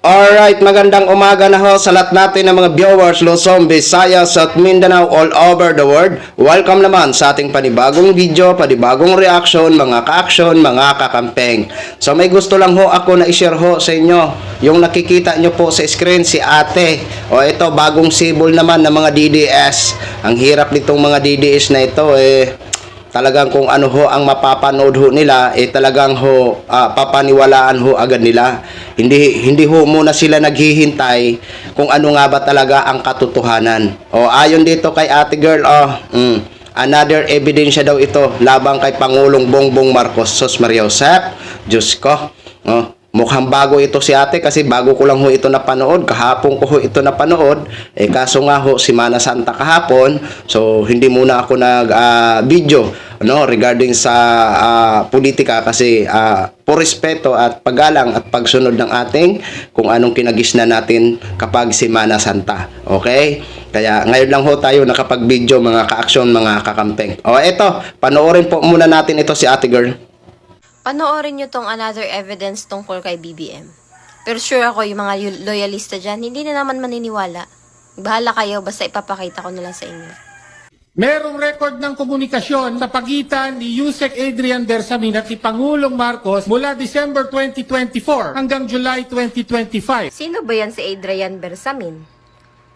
Alright, magandang umaga na ho sa lahat natin ng mga viewers Luzon, Visayas at Mindanao all over the world. Welcome naman sa ating panibagong video, panibagong reaction, mga ka-action, mga kakampeng. So may gusto lang ho ako na i-share ho sa inyo. Yung nakikita nyo po sa screen si ate. O ito, bagong sibol naman ng mga DDS. Ang hirap nitong mga DDS na ito talagang kung ano ho ang mapapanood ho nila, talagang ho papaniwalaan ho agad nila. Hindi ho muna sila naghihintay kung ano nga ba talaga ang katotohanan. O ayon dito kay ate girl, another ebidensya daw ito labang kay Pangulong Bongbong Marcos. Sus Maria Josep, Diyos ko. Mukhang bago ito si ate kasi bago ko lang ho ito napanood. Kahapon ko ho ito napanood. Kaso nga ho, Semana Santa kahapon. So, hindi muna ako nag-video regarding sa politika kasi po respeto at paggalang at pagsunod ng ating kung anong kinagisna natin kapag Semana Santa. Okay? Kaya ngayon lang ho tayo nakapag-video mga ka-action, mga kakampeng. O eto, panoorin po muna natin ito si ate girl. Panoorin nyo tong another evidence tungkol kay BBM. Pero sure ako yung mga loyalista dyan, hindi na naman maniniwala. Bahala kayo, basta ipapakita ko na lang sa inyo. Merong record ng komunikasyon sa pagitan ni Yusek Adrian Bersamin at ni Pangulong Marcos mula December 2024 hanggang July 2025. Sino ba yan si Adrian Bersamin?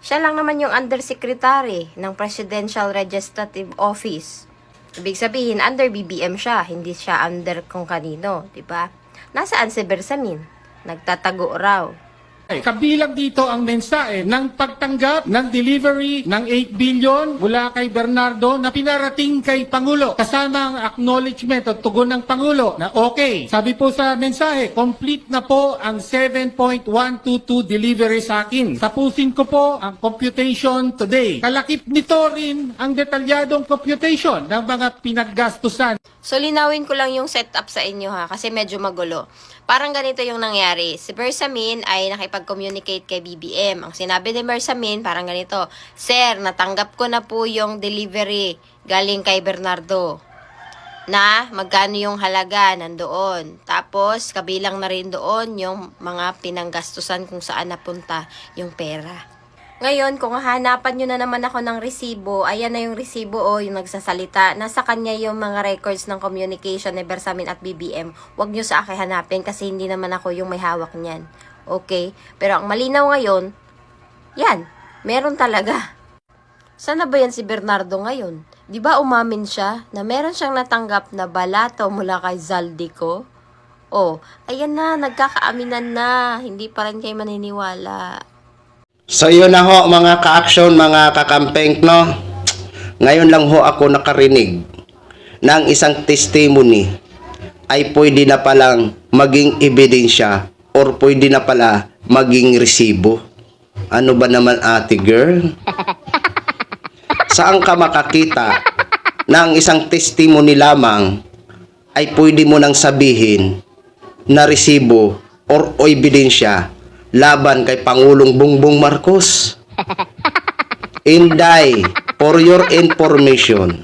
Siya lang naman yung undersecretary ng Presidential Legislative Office. Ibig sabihin, under BBM siya, hindi siya under kung kanino, di ba? Nasaan si Bersamin? Nagtatago raw. Kabilang dito ang mensahe ng pagtanggap ng delivery ng 8 billion mula kay Bernardo na pinarating kay Pangulo. Kasama ang acknowledgement o tugon ng Pangulo na okay. Sabi po sa mensahe, complete na po ang 7.122 delivery sa akin. Tapusin ko po ang computation today. Kalakip nito rin ang detalyadong computation ng mga pinaggastusan. So, linawin ko lang yung setup sa inyo ha, kasi medyo magulo. Parang ganito yung nangyari. Si Bersamin ay nakipag-communicate kay BBM. Ang sinabi ni Bersamin, parang ganito, Sir, natanggap ko na po yung delivery galing kay Bernardo. Na magkano yung halaga nandoon. Tapos, kabilang na rin doon yung mga pinanggastusan kung saan napunta yung pera. Ngayon, kung hahanapan nyo na naman ako ng resibo, ayan na yung resibo yung nagsasalita. Nasa kanya yung mga records ng communication ni Bersamin at BBM. Huwag nyo sa akin hanapin kasi hindi naman ako yung may hawak niyan. Okay? Pero ang malinaw ngayon, yan, meron talaga. Sana ba yan si Bernardo ngayon? Di ba umamin siya na meron siyang natanggap na balato mula kay Zaldico? Ayan na, nagkakaaminan na. Hindi pa rin kayo maniniwala. So yun na ho mga ka-action, mga kakampeng, no? Ngayon lang ho ako nakarinig ng isang testimony ay pwede na palang maging ebidensya or pwede na pala maging resibo. Ano ba naman ate girl? Saan ka makakita na ang isang testimony lamang ay pwede mo nang sabihin na resibo or ebidensya laban kay Pangulong Bongbong Marcos? Inday, for your information,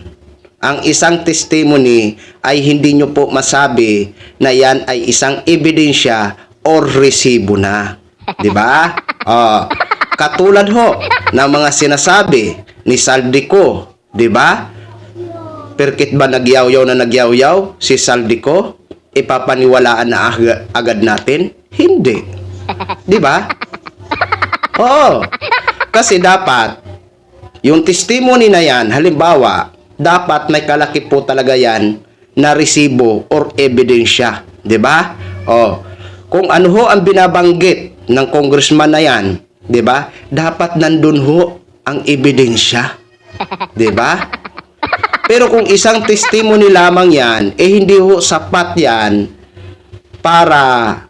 ang isang testimony ay hindi nyo po masabi na yan ay isang ebidensya or resibo na. Diba? Katulad ho ng mga sinasabi ni Zaldico, diba? Perkit ba nagyaw-yaw na nagyaw-yaw si Zaldico? Ipapaniwalaan na agad natin? Hindi. Di ba? Oo. Kasi dapat yung testimony na yan, halimbawa, dapat may kalakip po talaga yan na resibo or ebidensya. Di ba? Kung ano ho ang binabanggit ng congressman na yan, di ba? Dapat nandun ho ang ebidensya. Di ba? Pero kung isang testimony lamang yan, hindi ho sapat yan para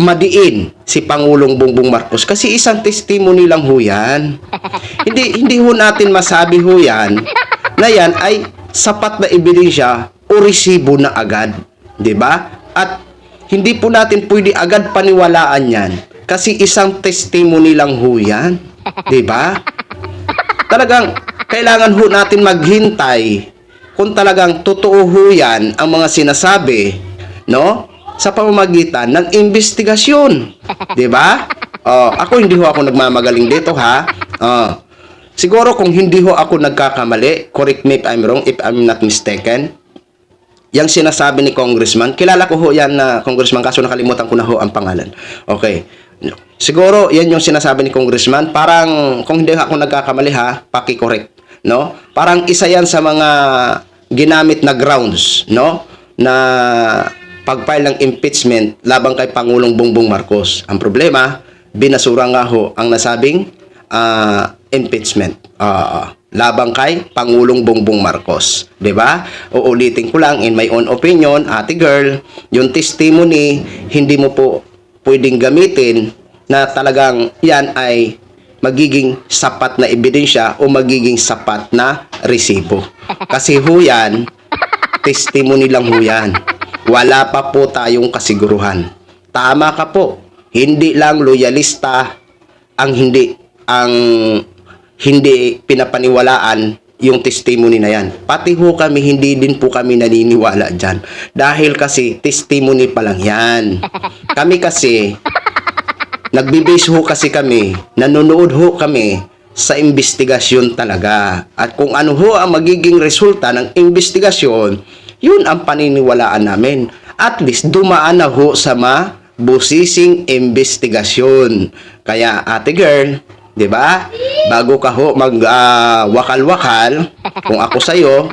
madiin si Pangulong Bongbong Marcos kasi isang testimony lang ho yan. hindi ho natin masabi ho yan na yan ay sapat na ebidensya o resibo na agad, 'di ba? At hindi po natin pwede agad paniwalaan yan kasi isang testimony lang ho yan, 'di ba? Talagang kailangan ho natin maghintay kung talagang totoo ho yan ang mga sinasabi, no? sa pamamagitan ng investigasyon. 'Di ba? Ako hindi ho ako nagmamagaling dito ha. Siguro kung hindi ho ako nagkakamali, correct me if I'm wrong, if I'm not mistaken. Yang sinasabi ni Congressman, kilala ko ho yan na Congressman, kaso nakalimutan ko na ho ang pangalan. Okay. Siguro yan yung sinasabi ni Congressman, parang kung hindi ako nagkakamali ha, paki-correct, no? Parang isa yan sa mga ginamit na grounds, no? Na pag-file ng impeachment labang kay Pangulong Bongbong Marcos. Ang problema, binasura nga ho ang nasabing impeachment labang kay Pangulong Bongbong Marcos. 'Di ba? Uulitin ko lang in my own opinion, ate girl, yung testimony hindi mo po pwedeng gamitin na talagang yan ay magiging sapat na ebidensya o magiging sapat na resibo. Kasi ho yan, testimony lang ho yan. Wala pa po tayong kasiguruhan. Tama ka po. Hindi lang loyalista ang hindi pinapaniwalaan yung testimony na yan. Pati ho kami, hindi din po kami naniniwala dyan. Dahil kasi, testimony pa lang yan. Kami kasi, nagbibase ho kasi kami, nanonood ho kami sa investigasyon talaga. At kung ano ho ang magiging resulta ng investigasyon, yun ang paniniwalaan namin. At least, dumaan na ho sa mabusising investigasyon. Kaya, ate girl, 'di ba? Bago ka ho wakal-wakal, kung ako sa iyo,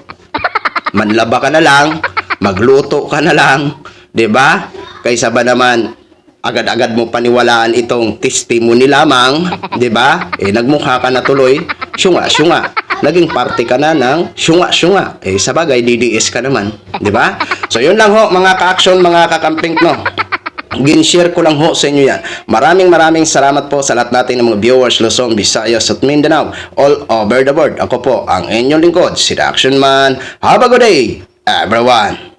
manlaba ka na lang, magluto ka na lang, 'di ba? Kaysa ba naman agad-agad mo paniwalaan itong testimony lamang, 'di ba? Nagmukha ka na tuloy, syunga-syunga. Naging parte ka na ng syunga-syunga. Sa bagay, DDS ka naman, 'di ba? So, yun lang ho, mga ka-action, mga kakamping, no? Gin-share ko lang ho sa inyo yan. Maraming salamat po sa lahat natin ng mga viewers Luzon, Visayas at Mindanao all over the world. Ako po ang inyong lingkod, si The Action Man. Have a good day, everyone!